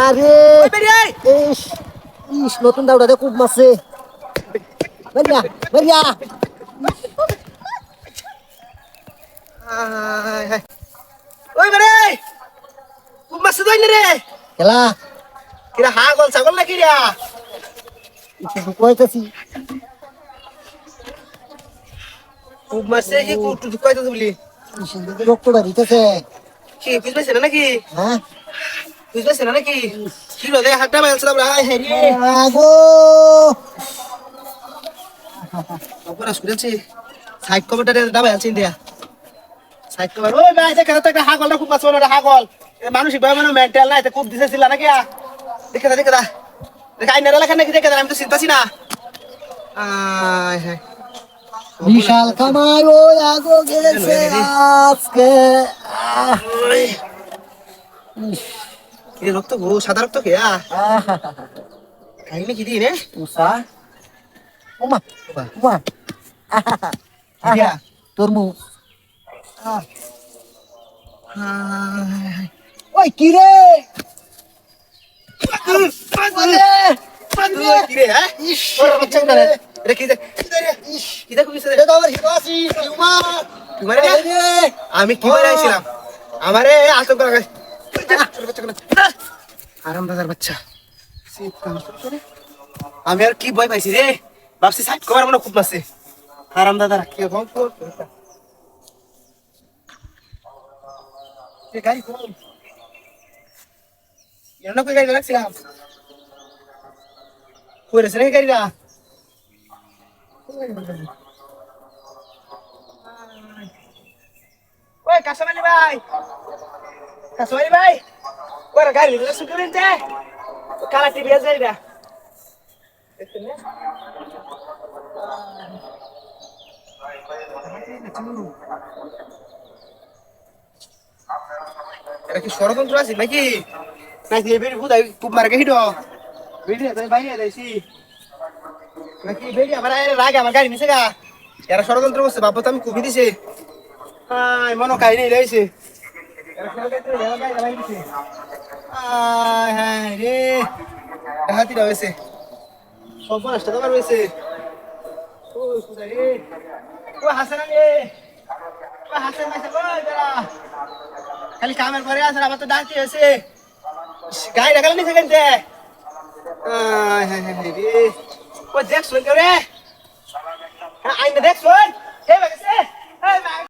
আরে ইস নতুন দাউড়াতে খুব মারছে বেরিয়া বেরিয়া ওই বেরে খুব মারছে দইনে রে খেলা কিরা হাগল ছাগল না কিরা কইতাছি খুব মারছে কি কুটু কইতাছ বলি রক্ত বাড়িতেছে কি বুঝবেছ না নাকি হ্যাঁ বুঝবেছ না নাকি কি রে হাতটা মারছিলাম রে হেরি আগো ওপর আসুরেছি সাইড কভারটা দাবাই আছে ইন্ডিয়া সাইড কভার ওই ভাই দেখে তো একটা হাগলটা খুব মারছে না হাগল মানসিক ভাবে মানে মেন্টাল না এটা খুব দিছিল নাকি দেখে দা দেখে আইনারা লেখা নাকি দেখে আমি তো চিন্তাছি না বিশাল কামাই ওই আগো গেছে আজকে কি রক্ত গো সাদা রক্ত কে খাইনি কি দিনে উষা ওমা ওমা দিয়া তরমুজ ওই কি রে কি রে হ্যাঁ ওর বাচ্চা উঠালে রে কি কি দেখো কিসে এটা আমার হিবাসি কিউমা তোমারে আমি কি বলে আইছিলাম আমারে আতঙ্ক লাগাই আরামদাদার বাচ্চা আমি আর কি ভয় পাইছি রে ভাবছি সাইড কভার মনে খুব মাসে আরামদাদার কি কম গাড়ি কম এর না কই গাড়ি রাখছিলাম কই রে সে গাড়িটা ওই কাশমালি ভাই ওর গাড়ি নিয়ে শুরু করে দে কালা টিভি আছে এটা দেখছেন না এটা কি ষড়যন্ত্র আছে নাকি নাকি বেরি বুঝাই খুব মার গেহিড বেরি তাই বাইরে যাইছি নাকি বেরি আমার রাগে আমার গাড়ি নিছে গা এরা ষড়যন্ত্র করছে বাবা তো আমি কবি দিছে আয় মনো কাহিনী রয়েছে এরা ষড়যন্ত্র এরা গাড়ি লাগাই দিছে আয় হায় রে হাতি রয়েছে সব নষ্ট তো রয়েছে ও সুদা রে ও হাসান রে ও হাসান মাইছে কই বেরা খালি কামের পরে আছে আবার তো ডাকি আছে গাড়ি লাগালে নি সেকেন্ড দে আয় হায় হায় রে ও দেখ শুন রে হ্যাঁ আইনে দেখ শুন কে বাগছে